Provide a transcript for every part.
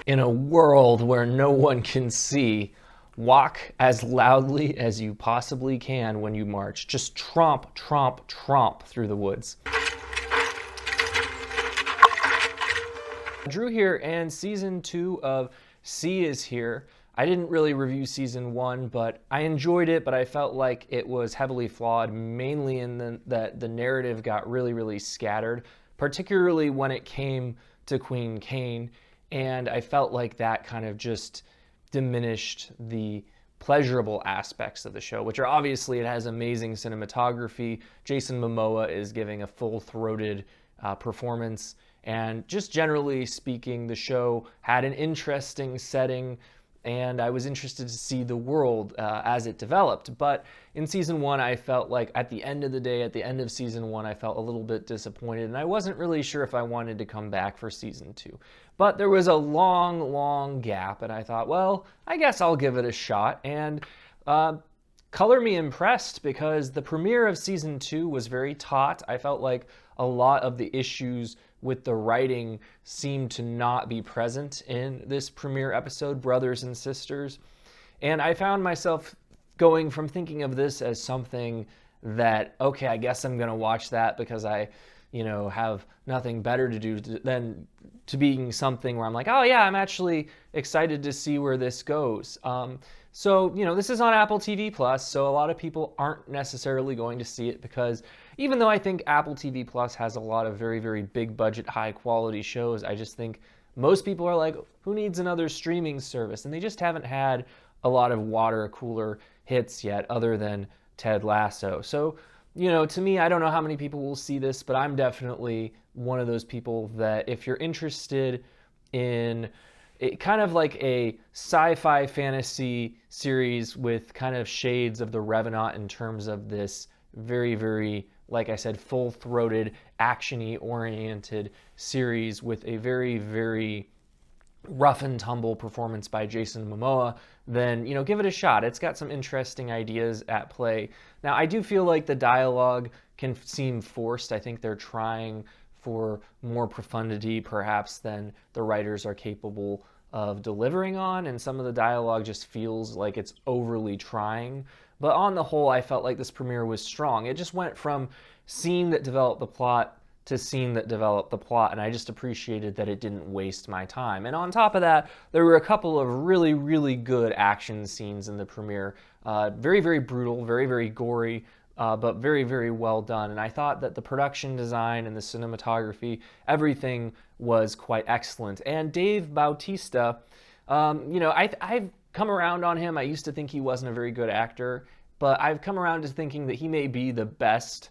In a world where no one can see, walk as loudly as you possibly can when you march. Just tromp, tromp, tromp through the woods. Drew here, and season 2 of C is here. I didn't really review season 1, but I enjoyed it, but I felt like it was heavily flawed, mainly in that the narrative got really, really scattered, particularly when it came to Queen Cain, and I felt like that kind of just diminished the pleasurable aspects of the show, which are obviously it has amazing cinematography. Jason Momoa is giving a full-throated performance, and just generally speaking, the show had an interesting setting, and I was interested to see the world as it developed. But in season 1, I felt like at the end of the day, at the end of season 1, I felt a little bit disappointed, and I wasn't really sure if I wanted to come back for season 2. But there was a long, long gap, and I thought, well, I guess I'll give it a shot. And color me impressed, because the premiere of season 2 was very taut. I felt like a lot of the issues with the writing seemed to not be present in this premiere episode, Brothers and Sisters. And I found myself going from thinking of this as something that, okay, I guess I'm going to watch that because I, have nothing better to do than to being something where I'm like, oh yeah, I'm actually excited to see where this goes. So, this is on Apple TV Plus, so a lot of people aren't necessarily going to see it, because even though I think Apple TV Plus has a lot of very, very big budget, high quality shows, I just think most people are like, who needs another streaming service? And they just haven't had a lot of water cooler hits yet, other than Ted Lasso. So, to me, I don't know how many people will see this, but I'm definitely one of those people that if you're interested in kind of like a sci-fi fantasy series with kind of shades of The Revenant in terms of this very, very, like I said, full-throated, action-y oriented series with a very, very rough and tumble performance by Jason Momoa, then, give it a shot. It's got some interesting ideas at play. Now, I do feel like the dialogue can seem forced. I think they're trying for more profundity, perhaps, than the writers are capable of delivering on, and some of the dialogue just feels like it's overly trying. But on the whole, I felt like this premiere was strong. It just went from scene that developed the plot to scene that developed the plot, and I just appreciated that it didn't waste my time. And on top of that, there were a couple of really, really good action scenes in the premiere. Very, very brutal, very, very gory, but very, very well done. And I thought that the production design and the cinematography, everything was quite excellent. And Dave Bautista, I've come around on him. I used to think he wasn't a very good actor, but I've come around to thinking that he may be the best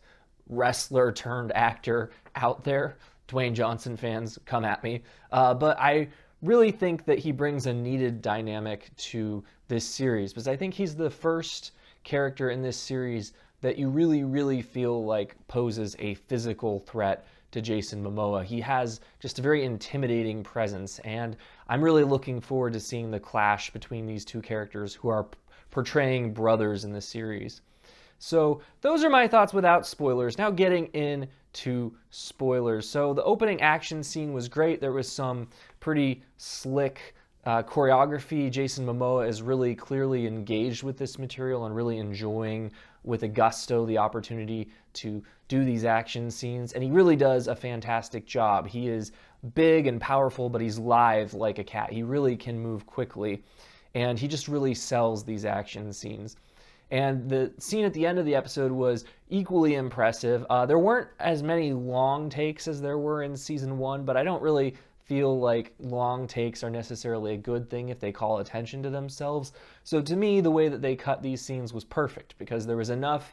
wrestler turned actor out there. Dwayne Johnson fans, come at me. But I really think that he brings a needed dynamic to this series, because I think he's the first character in this series that you really, really feel like poses a physical threat to Jason Momoa. He has just a very intimidating presence, and I'm really looking forward to seeing the clash between these two characters who are portraying brothers in the series. So those are my thoughts without spoilers. Now getting into spoilers. So the opening action scene was great. There was some pretty slick choreography. Jason Momoa is really clearly engaged with this material and really enjoying with a gusto the opportunity to do these action scenes. And he really does a fantastic job. He is big and powerful, but he's lithe like a cat. He really can move quickly. And he just really sells these action scenes. And the scene at the end of the episode was equally impressive. There weren't as many long takes as there were in season 1, but I don't really feel like long takes are necessarily a good thing if they call attention to themselves. So to me, the way that they cut these scenes was perfect, because there was enough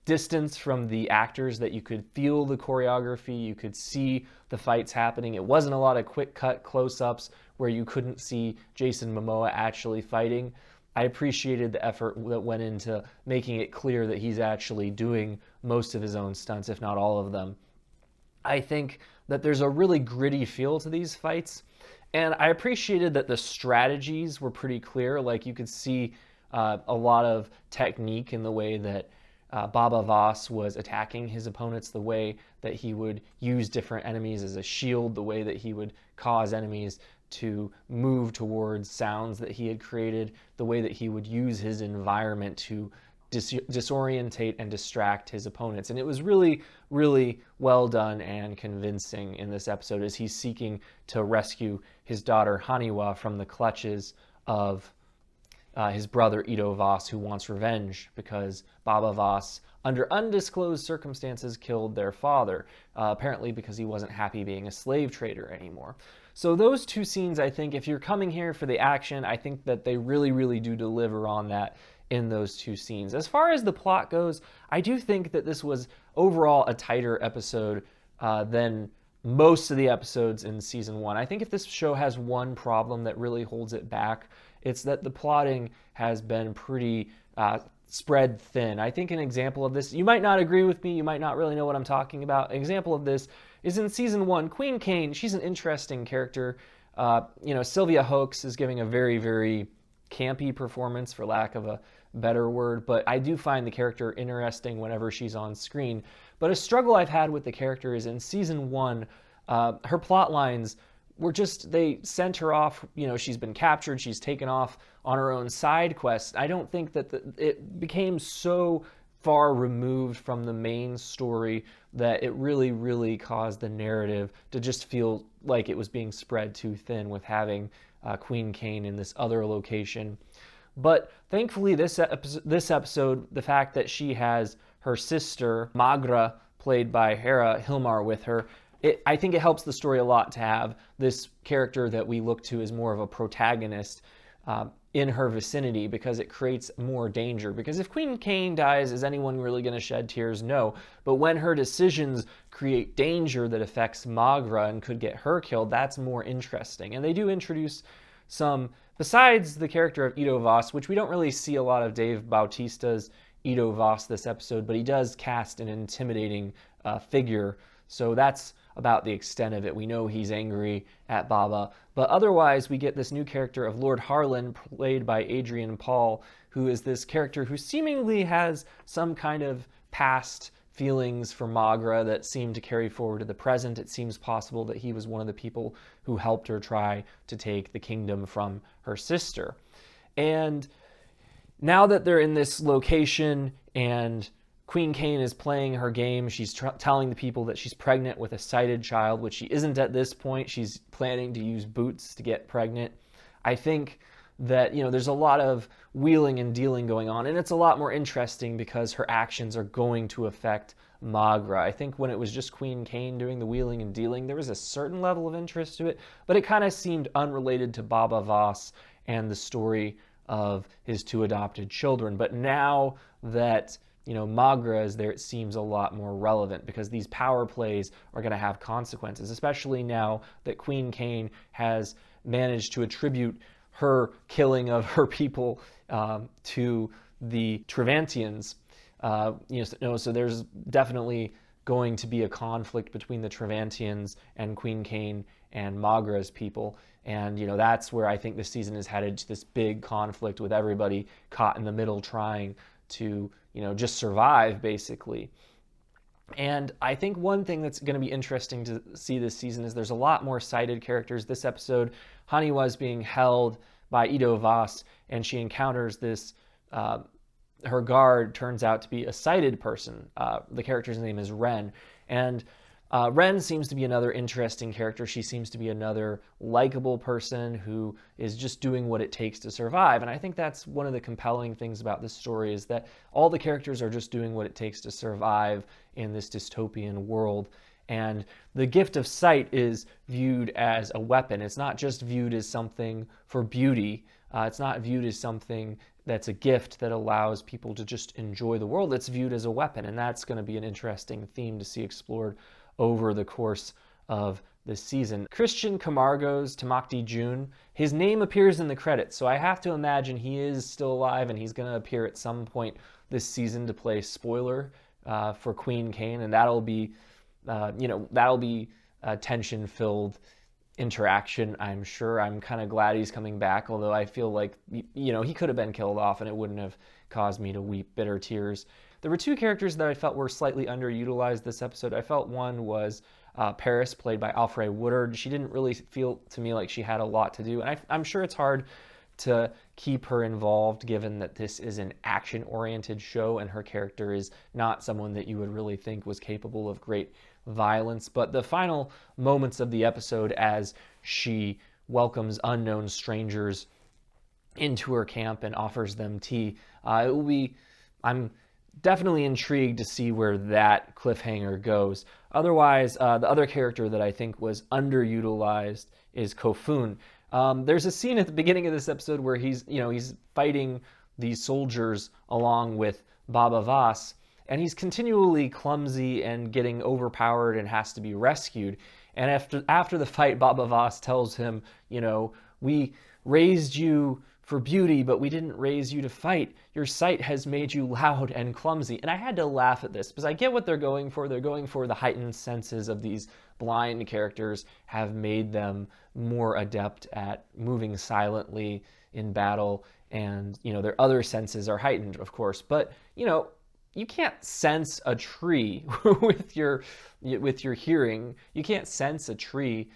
distance from the actors that you could feel the choreography, you could see the fights happening. It wasn't a lot of quick cut close-ups where you couldn't see Jason Momoa actually fighting. I appreciated the effort that went into making it clear that he's actually doing most of his own stunts, if not all of them. I think that there's a really gritty feel to these fights, and I appreciated that the strategies were pretty clear. Like, you could see a lot of technique in the way that Baba Voss was attacking his opponents, the way that he would use different enemies as a shield, the way that he would cause enemies to move towards sounds that he had created, the way that he would use his environment to disorientate and distract his opponents. And it was really, really well done and convincing in this episode as he's seeking to rescue his daughter Haniwa from the clutches of his brother Ito Voss, who wants revenge because Baba Voss, under undisclosed circumstances, killed their father, apparently because he wasn't happy being a slave trader anymore. So those two scenes, I think, if you're coming here for the action, I think that they really, really do deliver on that in those two scenes. As far as the plot goes, I do think that this was overall a tighter episode than most of the episodes in season 1. I think if this show has one problem that really holds it back, it's that the plotting has been pretty spread thin. I think an example of this, you might not agree with me, you might not really know what I'm talking about. An example of this is in season 1, Queen Kane. She's an interesting character. Sylvia Hoaks is giving a very, very campy performance, for lack of a better word, but I do find the character interesting whenever she's on screen. But a struggle I've had with the character is in season 1, her plot lines were just, they sent her off, she's been captured, she's taken off on her own side quest. I don't think that it became so far removed from the main story that it really, really caused the narrative to just feel like it was being spread too thin with having Queen Kane in this other location. But thankfully, this episode, the fact that she has her sister, Magra, played by Hera, Hilmar, with her, I think it helps the story a lot to have this character that we look to as more of a protagonist in her vicinity, because it creates more danger. Because if Queen Kane dies, is anyone really going to shed tears? No. But when her decisions create danger that affects Magra and could get her killed, that's more interesting. And they do introduce some, besides the character of Ito Voss, which we don't really see a lot of Dave Bautista's Ito Voss this episode, but he does cast an intimidating figure. So that's about the extent of it. We know he's angry at Baba. But otherwise, we get this new character of Lord Harlan, played by Adrian Paul, who is this character who seemingly has some kind of past feelings for Magra that seem to carry forward to the present. It seems possible that he was one of the people who helped her try to take the kingdom from her sister. And now that they're in this location and Queen Kane is playing her game, she's telling the people that she's pregnant with a sighted child, which she isn't at this point. She's planning to use boots to get pregnant. I think that, there's a lot of wheeling and dealing going on, and it's a lot more interesting because her actions are going to affect Magra. I think when it was just Queen Kane doing the wheeling and dealing, there was a certain level of interest to it, but it kind of seemed unrelated to Baba Voss and the story of his two adopted children. But now that Magra is there, it seems a lot more relevant, because these power plays are going to have consequences, especially now that Queen Kane has managed to attribute her killing of her people to the Trevantians. So there's definitely going to be a conflict between the Trevantians and Queen Kane and Magra's people. And, that's where I think this season is headed, to this big conflict with everybody caught in the middle trying to just survive, basically. And I think one thing that's going to be interesting to see this season is there's a lot more sighted characters. This episode, Haniwa is being held by Ito Voss, and she encounters this, her guard turns out to be a sighted person. The character's name is Ren. And Ren seems to be another interesting character. She seems to be another likable person who is just doing what it takes to survive. And I think that's one of the compelling things about this story, is that all the characters are just doing what it takes to survive in this dystopian world. And the gift of sight is viewed as a weapon. It's not just viewed as something for beauty. It's not viewed as something that's a gift that allows people to just enjoy the world. It's viewed as a weapon. And that's going to be an interesting theme to see explored over the course of this season. Christian Camargo's Tamakti June, his name appears in the credits, so I have to imagine he is still alive and he's going to appear at some point this season to play spoiler for Queen Kane, and that'll be a tension-filled interaction, I'm sure. I'm kind of glad he's coming back, although I feel like, he could have been killed off and it wouldn't have caused me to weep bitter tears. There were two characters that I felt were slightly underutilized this episode. I felt one was Paris, played by Alfre Woodard. She didn't really feel to me like she had a lot to do, and I'm sure it's hard to keep her involved given that this is an action-oriented show and her character is not someone that you would really think was capable of great violence. But the final moments of the episode, as she welcomes unknown strangers into her camp and offers them tea, I'm definitely intrigued to see where that cliffhanger goes. Otherwise, the other character that I think was underutilized is Kofun. There's a scene at the beginning of this episode where he's fighting these soldiers along with Baba Voss, and he's continually clumsy and getting overpowered and has to be rescued. And after the fight, Baba Voss tells him, we raised you for beauty, but we didn't raise you to fight. Your sight has made you loud and clumsy. And I had to laugh at this because I get what they're going for. They're going for the heightened senses of these blind characters have made them more adept at moving silently in battle. And, their other senses are heightened, of course. But, you can't sense a tree with your hearing. You can't sense a tree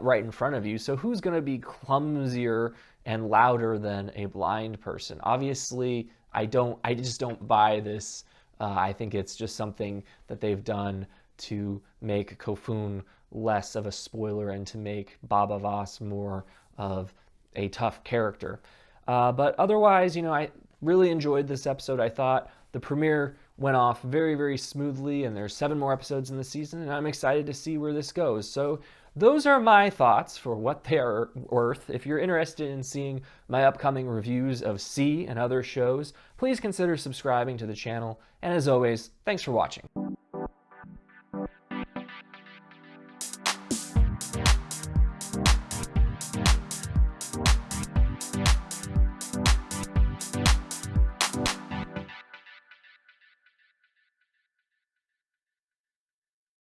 right in front of you. So who's going to be clumsier and louder than a blind person? Obviously, I just don't buy this. I think it's just something that they've done to make Kofun less of a spoiler and to make Baba Voss more of a tough character. But otherwise, I really enjoyed this episode. I thought the premiere went off very, very smoothly, and there's 7 more episodes in the season, and I'm excited to see where this goes. So those are my thoughts for what they are worth. If you're interested in seeing my upcoming reviews of See and other shows, please consider subscribing to the channel. And as always, thanks for watching.